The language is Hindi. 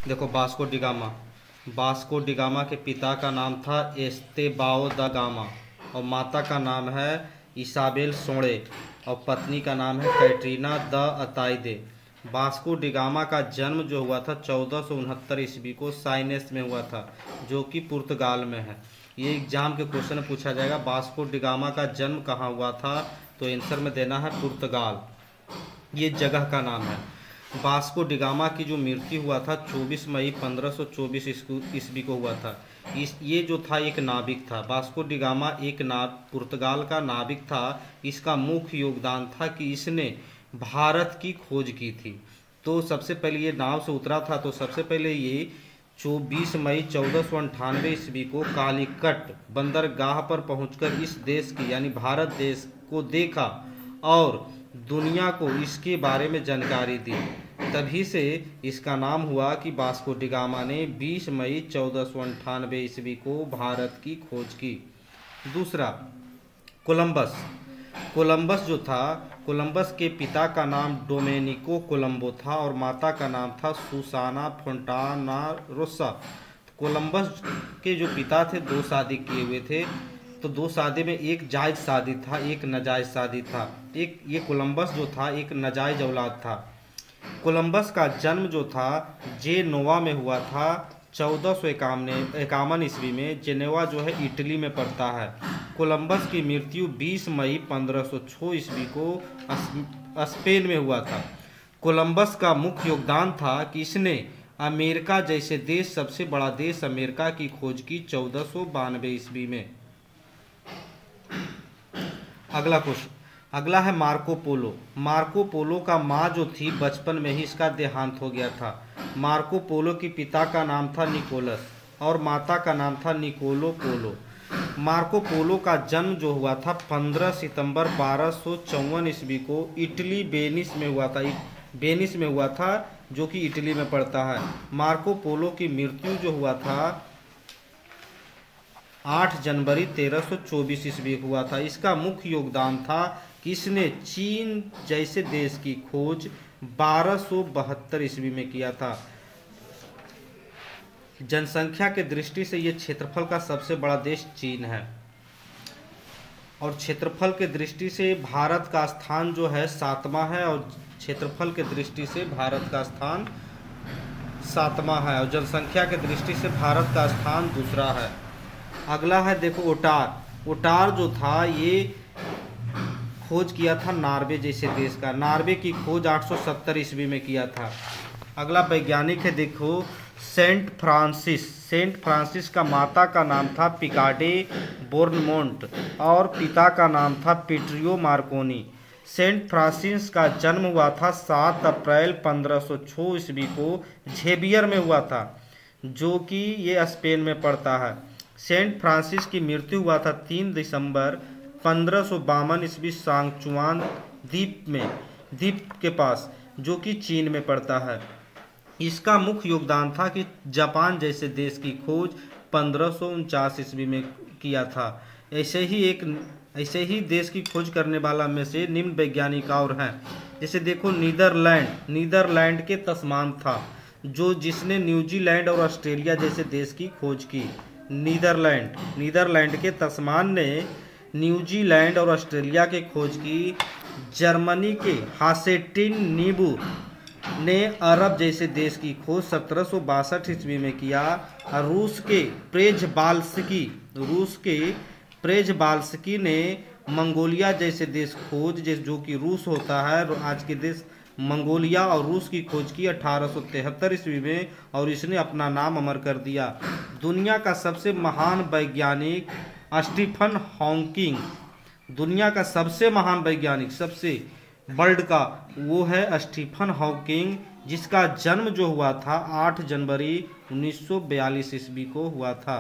देखो वास्को डिगामा के पिता का नाम था एस्तेबाओ दा गामा और माता का नाम है इसाबेल सोणे और पत्नी का नाम है कैटरीना द अताइदे। वास्को डिगामा का जन्म जो हुआ था 1469 ईस्वी को साइनेस में हुआ था, जो कि पुर्तगाल में है। ये एग्जाम के क्वेश्चन में पूछा जाएगा वास्को डिगामा का जन्म कहाँ हुआ था, तो आंसर में देना है पुर्तगाल, ये जगह का नाम है। वास्को डिगामा की जो मृत्यु हुआ था 24 मई 1524 ईस्वी को हुआ था। ये जो था एक नाविक था। वास्को डिगामा एक पुर्तगाल का नाविक था। इसका मुख्य योगदान था कि इसने भारत की खोज की थी। तो सबसे पहले ये नाव से उतरा था, तो सबसे पहले ये 24 मई 1498 ईस्वी को कालीकट बंदरगाह पर पहुंचकर इस देश की यानी भारत देश को देखा और दुनिया को इसके बारे में जानकारी दी। तभी से इसका नाम हुआ कि वास्को डिगामा ने 20 मई 1498 ईस्वी को भारत की खोज की। दूसरा, कोलंबस जो था, कोलंबस के पिता का नाम डोमेनिको कोलंबो था और माता का नाम था सुसाना फोंटाना रोसा। कोलंबस के जो पिता थे 2 शादी किए हुए थे, तो 2 शादी में एक जायज़ शादी था, एक नाजायज़ शादी था। ये कोलंबस जो था एक नाजायज़ औलाद था। कोलंबस का जन्म जो था जेनोवा में हुआ था 1451 ईस्वी में। जेनेवा जो है इटली में पड़ता है। कोलंबस की मृत्यु 20 मई 1506 ईस्वी को स्पेन में हुआ था। कोलंबस का मुख्य योगदान था कि इसने अमेरिका जैसे देश, सबसे बड़ा देश अमेरिका की खोज की 1492 ईस्वी में। अगला है मार्को पोलो। मार्को पोलो का माँ जो थी बचपन में ही इसका देहांत हो गया था। मार्को पोलो के पिता का नाम था निकोलस और माता का नाम था निकोलो पोलो। मार्को पोलो का जन्म जो हुआ था 15 सितंबर 1254 ईस्वी को इटली वेनिस में हुआ था, जो कि इटली में पड़ता है। मार्को पोलो की मृत्यु जो हुआ था 8 जनवरी 1324 ईस्वी हुआ था। इसका मुख्य योगदान था कि इसने चीन जैसे देश की खोज 1272 ईस्वी में किया था। जनसंख्या के दृष्टि से ये क्षेत्रफल का सबसे बड़ा देश चीन है और क्षेत्रफल के दृष्टि से भारत का स्थान जो है 7वां है और क्षेत्रफल के दृष्टि से भारत का स्थान 7वां है और जनसंख्या के दृष्टि से भारत का स्थान दूसरा है। अगला है देखो ओटार जो था ये खोज किया था नॉर्वे जैसे देश का। नॉर्वे की खोज 870 ईस्वी में किया था। अगला वैज्ञानिक है देखो सेंट फ्रांसिस का माता का नाम था पिकाडे बोर्नमोंट और पिता का नाम था पिट्रियो मार्कोनी। सेंट फ्रांसिस का जन्म हुआ था 7 अप्रैल 1506 ईस्वी को झेवियर में हुआ था, जो कि ये स्पेन में पड़ता है। सेंट फ्रांसिस की मृत्यु हुआ था 3 दिसंबर 1552 ईस्वी सांगचुआन द्वीप के पास, जो कि चीन में पड़ता है। इसका मुख्य योगदान था कि जापान जैसे देश की खोज 1549 ईस्वी में किया था। ऐसे ही देश की खोज करने वाला में से निम्न वैज्ञानिक और हैं। जैसे देखो नीदरलैंड के तस्मान था, जिसने न्यूजीलैंड और ऑस्ट्रेलिया जैसे देश की खोज की। नीदरलैंड के तस्मान ने न्यूजीलैंड और ऑस्ट्रेलिया की खोज की। जर्मनी के हासेटिन नीबू ने अरब जैसे देश की खोज 1762 ईस्वी में किया। रूस के प्रेजबाल्स्की ने मंगोलिया जैसे देश खोज, जो कि रूस होता है, आज के देश मंगोलिया और रूस की खोज की 1873 ईस्वी में और इसने अपना नाम अमर कर दिया। दुनिया का सबसे महान वैज्ञानिक स्टीफन हॉकिंग, दुनिया का सबसे महान वैज्ञानिक वर्ल्ड का वो है स्टीफन हॉकिंग, जिसका जन्म जो हुआ था 8 जनवरी 1942 ईस्वी को हुआ था।